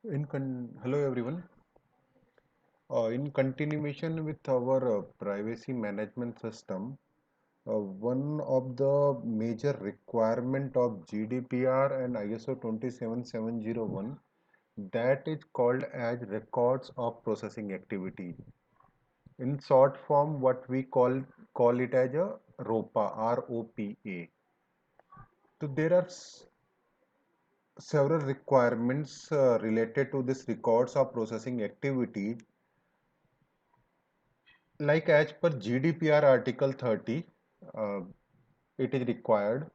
Hello everyone. In continuation with our privacy management system, one of the major requirement of GDPR and ISO 27701 that is called as records of processing activity. In short form, what we call it as a ROPA, ROPA. So there are several requirements related to this records of processing activity. Like as per GDPR Article 30, uh, it is required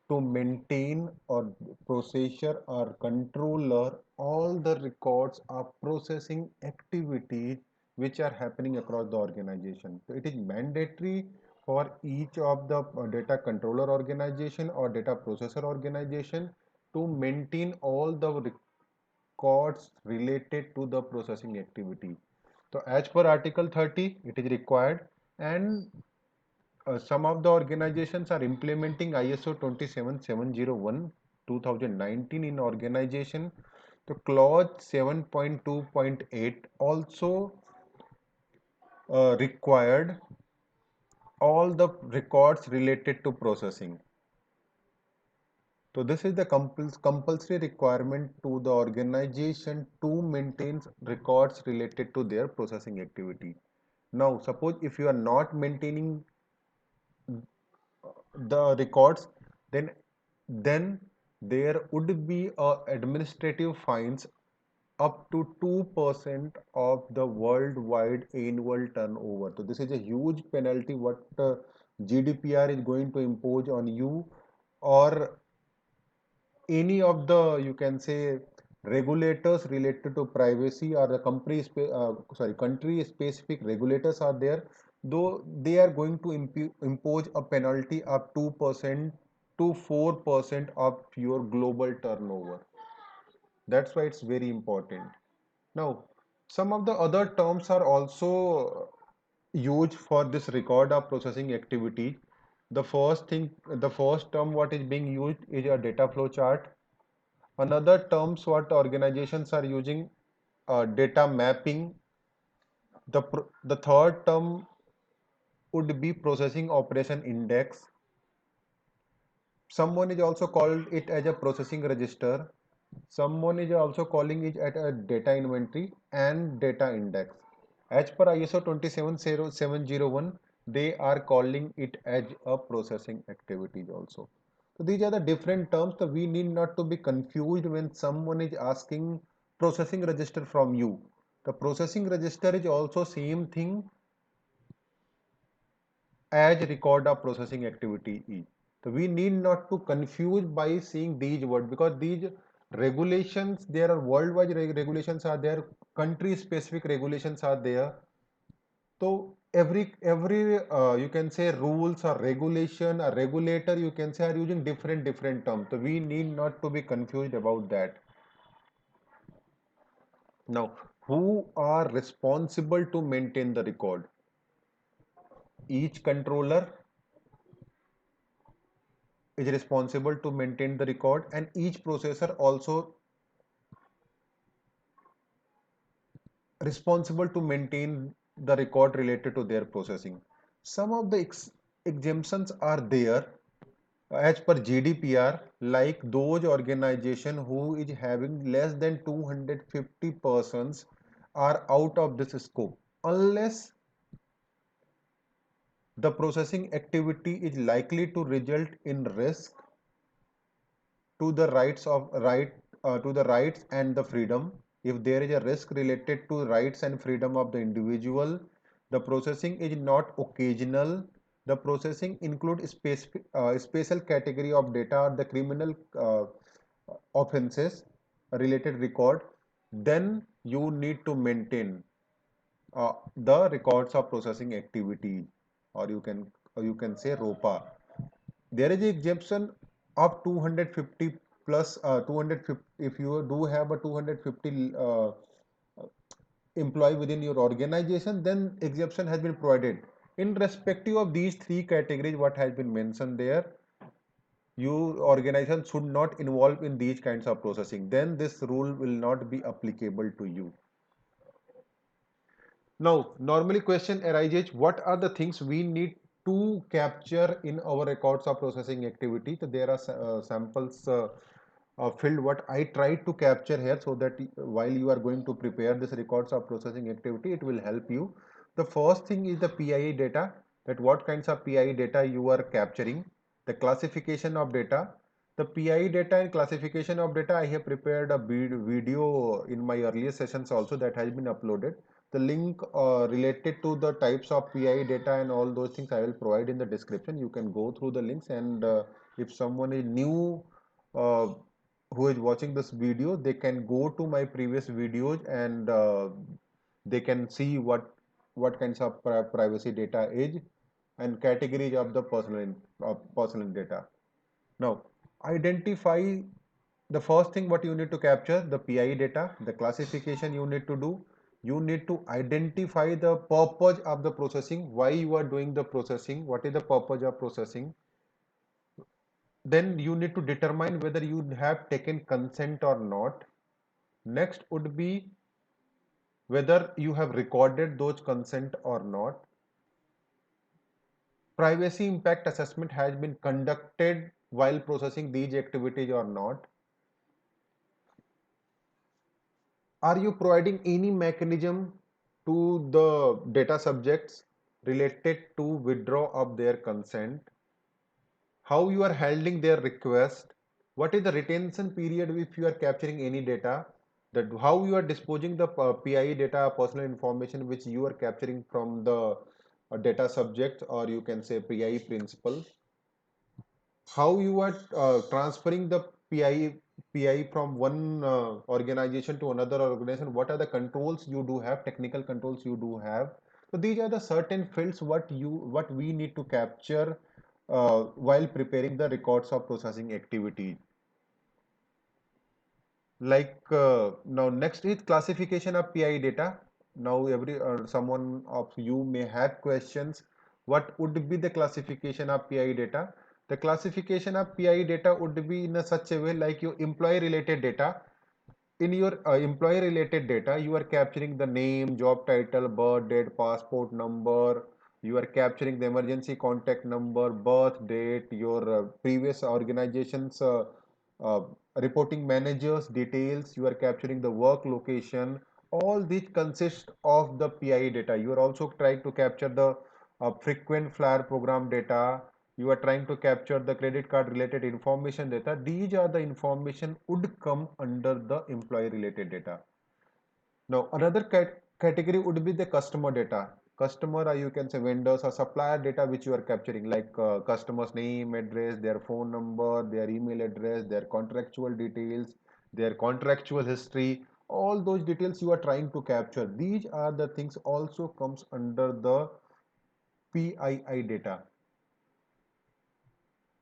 to maintain or processor or controller all the records of processing activities which are happening across the organization. So it is mandatory for each of the data controller organization or data processor organization to maintain all the records related to the processing activity. So as per Article 30, it is required, and some of the organizations are implementing ISO 27701 2019 in organization. The clause 7.2.8 also required all the records related to processing. So this is the compulsory requirement to the organization to maintain records related to their processing activity. Now, suppose if you are not maintaining the records, then then there would be administrative fines up to 2% of the worldwide annual turnover. So this is a huge penalty what GDPR is going to impose on you or any of the, you can say, regulators related to privacy, or the country specific regulators are there, though they are going to impose a penalty of 2% to 4% of your global turnover. That's why it's very important. Now, some of the other terms are also used for this record of processing activity. The first term what is being used is a data flow chart. Another terms what organizations are using, data mapping. The third term would be processing operation index. Someone is also called it as a processing register. Someone is also calling it at a data inventory and data index. As per ISO 27701, they are calling it as a processing activities also. So these are the different terms. So we need not to be confused when someone is asking processing register from you. The processing register is also same thing as record of processing activity is. So we need not to confuse by seeing these words, because these regulations, there are worldwide regulations are there, country specific regulations are there. So every you can say rules or regulation or regulator, you can say, are using different terms. So we need not to be confused about that. Now, who are responsible to maintain the record? Each controller is responsible to maintain the record, and each processor also responsible to maintain the record related to their processing. Some of the exemptions are there as per GDPR, like those organization who is having less than 250 persons are out of this scope, unless the processing activity is likely to result in risk to the rights and the freedom. If there is a risk related to rights and freedom of the individual, the processing is not occasional. The processing includes special category of data or the criminal offenses related record, then you need to maintain the records of processing activity, or you can say ROPA. There is an exemption of 250 plus 250. If you do have a 250 employee within your organization, then exemption has been provided in respective of these three categories what has been mentioned there. your organization should not involve in these kinds of processing, then this rule will not be applicable to you. Now, normally question arises, what are the things we need to capture in our records of processing activity? So there are samples filled what I tried to capture here, so that while you are going to prepare this records of processing activity, it will help you. The first thing is the PIE data, that what kinds of PIE data you are capturing, the classification of data. The PIE data and classification of data, I have prepared a video in my earlier sessions also that has been uploaded. The link related to the types of PI data and all those things I will provide in the description. You can go through the links, and if someone is new uh, who is watching this video, they can go to my previous videos, and they can see what kinds of privacy data is and categories of the personal data. Now, identify the first thing what you need to capture, the PI data, the classification you need to do. You need to identify the purpose of the processing, why you are doing the processing, what is the purpose of processing. Then you need to determine whether you have taken consent or not. Next would be whether you have recorded those consent or not. Privacy impact assessment has been conducted while processing these activities or not. Are you providing any mechanism to the data subjects related to withdraw of their consent? How you are handling their request? What is the retention period if you are capturing any data? That how you are disposing the PIE data, personal information which you are capturing from the data subject, or you can say PIE principal. How you are transferring the PI from one organization to another organization, what are the controls you do have, technical controls you do have. So these are the certain fields what we need to capture while preparing the records of processing activity. Like now next is classification of PI data. Now every someone of you may have questions, what would be the classification of PI data? The classification of PI data would be in a such a way, like your employee related data. In your employee related data, you are capturing the name, job title, birth date, passport number. You are capturing the emergency contact number, birth date, your previous organization's uh, reporting managers details. You are capturing the work location. All these consist of the PIE data. You are also trying to capture the frequent flyer program data. You are trying to capture the credit card related information data. These are the information would come under the employee related data. Now another category would be the customer data. Customer, or you can say vendors or supplier data which you are capturing, like customer's name, address, their phone number, their email address, their contractual details, their contractual history. All those details you are trying to capture. These are the things also comes under the PII data.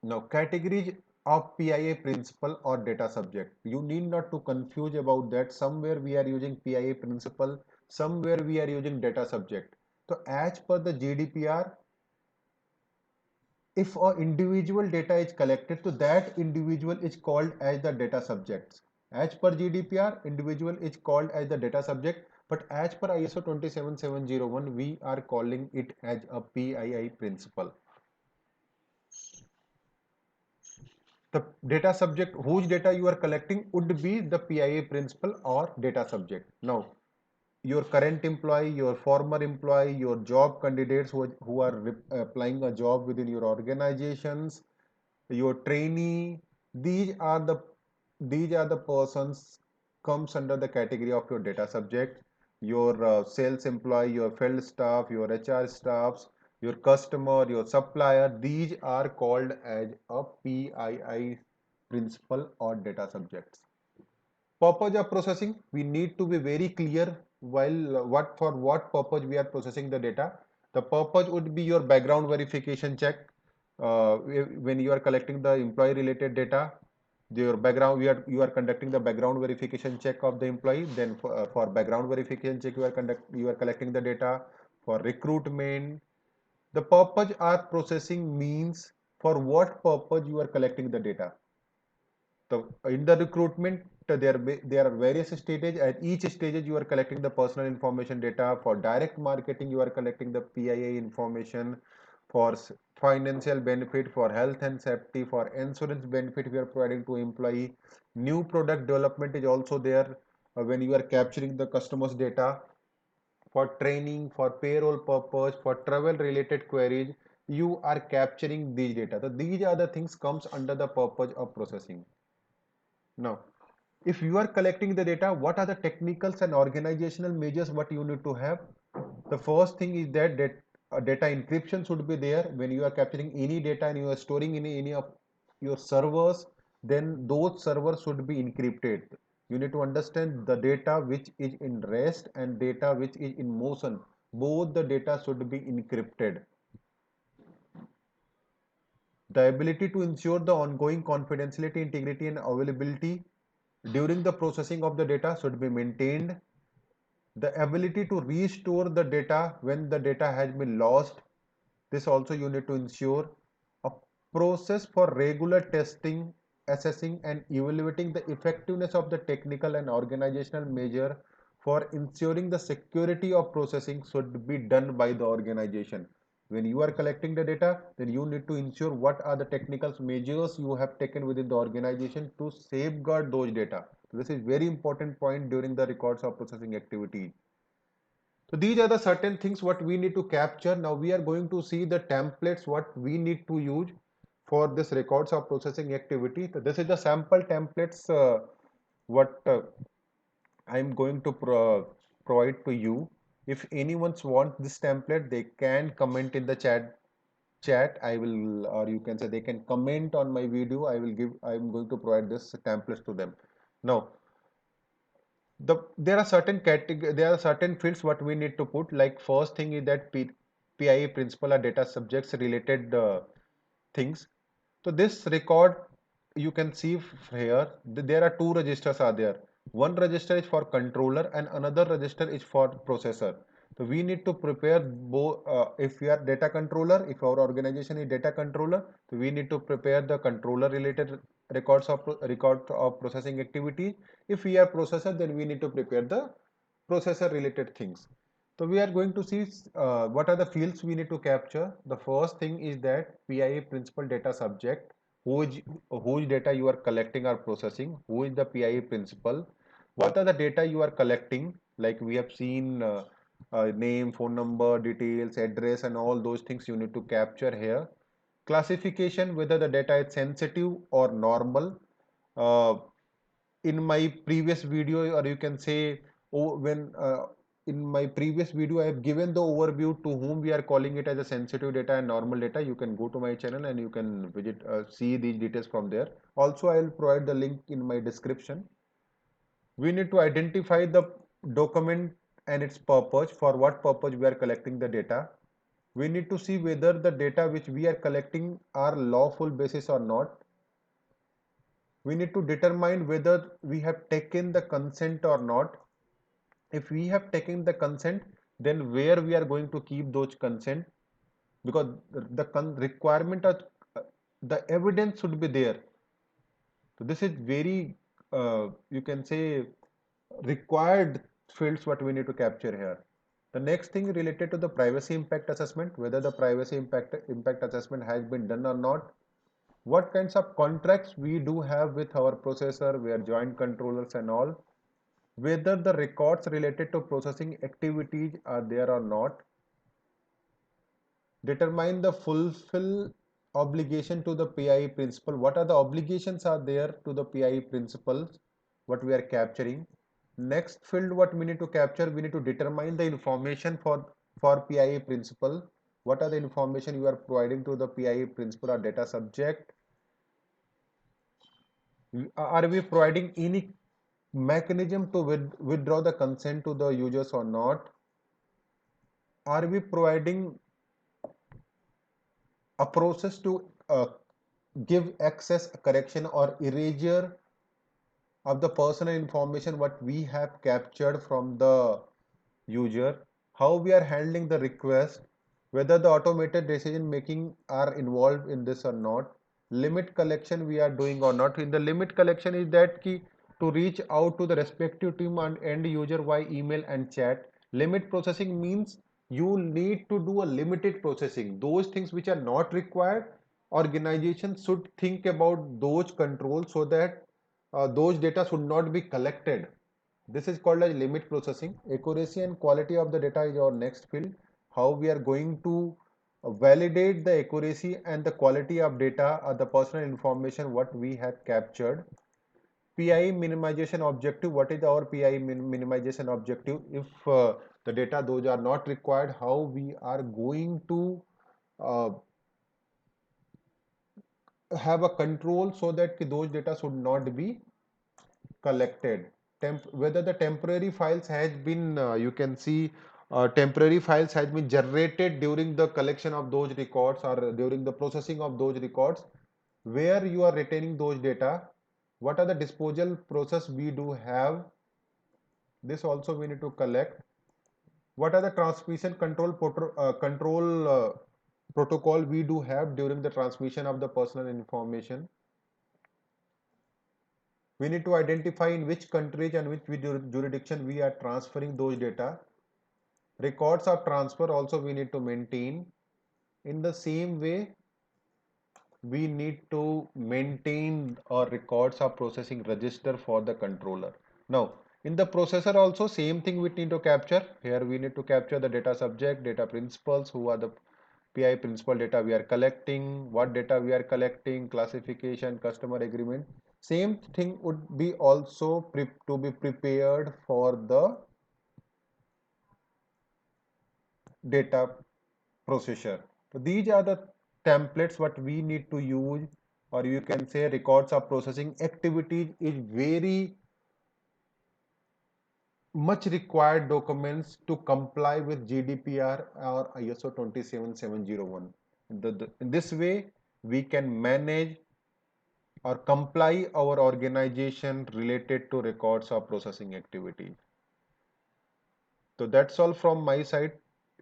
Now, categories of PIA principal or data subject. You need not to confuse about that. Somewhere we are using PIA principal, somewhere we are using data subject. So, as per the GDPR, if an individual data is collected, so that individual is called as the data subjects. As per GDPR, individual is called as the data subject, but as per ISO 27701, we are calling it as a PII principal. The data subject whose data you are collecting would be the PIA principal or data subject. Now, your current employee, your former employee, your job candidates who are applying a job within your organizations, your trainee, these are the these are the persons comes under the category of your data subject. Your sales employee, your field staff, your HR staffs, your customer, your supplier, these are called as a PII principal or data subjects. Purpose of processing, we need to be very clear while what for what purpose we are processing the data. The purpose would be your background verification check. When you are collecting the employee related data, your background you are conducting the background verification check of the employee. Then for background verification check you are collecting the data. For recruitment, the purpose of processing means for what purpose you are collecting the data. In the recruitment, there are various stages. At each stage, you are collecting the personal information data. For direct marketing, you are collecting the PIA information. For financial benefit, for health and safety, for insurance benefit, we are providing to employee. New product development is also there when you are capturing the customers' data. For training, for payroll purpose, for travel related queries, you are capturing these data. So these are the things comes under the purpose of processing. Now, if you are collecting the data, what are the technicals and organizational measures what you need to have? The first thing is that data encryption should be there. When you are capturing any data and you are storing in any of your servers, then those servers should be encrypted. You need to understand the data which is in rest and data which is in motion. Both the data should be encrypted. The ability to ensure the ongoing confidentiality, integrity, and availability during the processing of the data should be maintained. The ability to restore the data when the data has been lost, this also you need to ensure. A process for regular testing, assessing, and evaluating the effectiveness of the technical and organizational measure for ensuring the security of processing should be done by the organization. When you are collecting the data, then you need to ensure what are the technical measures you have taken within the organization to safeguard those data. So this is very important point during the records of processing activity. So these are the certain things what we need to capture. Now we are going to see the templates what we need to use for this records of processing activity. So this is the sample templates what I'm going to provide to you. If anyone wants this template, they can comment in the chat. I will, or you can say they can comment on my video. I'm going to provide this templates to them. Now there are certain category, there are certain fields what we need to put. Like first thing is that PIA principal or data subjects related things. So this record you can see here. There are two registers are there. One register is for controller and another register is for processor. So we need to prepare both. If we are data controller, if our organization is data controller, so we need to prepare the controller related record of processing activity. If we are processor, then we need to prepare the processor related things. So we are going to see what are the fields we need to capture. The first thing is that PIA principal data subject, whose data you are collecting or processing, who is the PIA principal, what are the data you are collecting, like we have seen name, phone number, details, address, and all those things you need to capture here. Classification, whether the data is sensitive or normal. Uh, in my previous video, or you can say, oh, when in my previous video I have given the overview to whom we are calling it as a sensitive data and normal data. You can go to my channel and you can visit see these details from there. Also I will provide the link in my description. We need to identify the document and its purpose, for what purpose we are collecting the data. We need to see whether the data which we are collecting are lawful basis or not. We need to determine whether we have taken the consent or not. If we have taken the consent, then where we are going to keep those consent, because the requirement of the evidence should be there. So this is very you can say required fields what we need to capture here. The next thing related to the privacy impact assessment, whether the privacy impact assessment has been done or not. What kinds of contracts we do have with our processor, we are joint controllers and all, whether the records related to processing activities are there or not. Determine the fulfill obligation to the PIE principle. What are the obligations are there to the PIE principles, what we are capturing. Next field what we need to capture, we need to determine the information for PIE principle. What are the information you are providing to the PIE principle or data subject. Are we providing any mechanism to withdraw the consent to the users or not? Are we providing a process to give access, correction, or erasure of the personal information what we have captured from the user? How we are handling the request? whether the automated decision making are involved in this or not, limit collection we are doing or not. In the limit collection is that key to reach out to the respective team and end user via email and chat. Limit processing means you need to do a limited processing. Those things which are not required, organizations should think about those controls so that those data should not be collected. This is called as limit processing. Accuracy and quality of the data is our next field. How we are going to validate the accuracy and the quality of data or the personal information what we have captured. PI minimization objective. What is our PI minimization objective? If the data those are not required, how we are going to uh, have a control so that those data should not be collected. Whether the temporary files has been you can see temporary files has been generated during the collection of those records or during the processing of those records, where you are retaining those data, what are the disposal process we do have, this also we need to collect. What are the transmission control protocol we do have during the transmission of the personal information. We need to identify in which countries and which jurisdiction we are transferring those data. Records of transfer also we need to maintain. In the same way, we need to maintain our records of processing register for the controller. Now, in the processor also same thing we need to capture. Here we need to capture the data subject, data principals, who are the PI principal data we are collecting, what data we are collecting, classification, customer agreement. Same thing would be also to be prepared for the data processor. So these are the templates what we need to use, or you can say records of processing activities is very much required documents to comply with GDPR or ISO 27701. In this way, we can manage or comply our organization related to records of processing activities. So that's all from my side.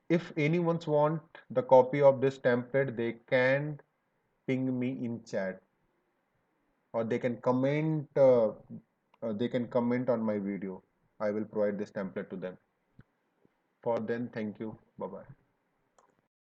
If anyone's want the copy of this template, they can ping me in chat, or they can comment on my video. I will provide this template to them. For then, thank you. Bye bye.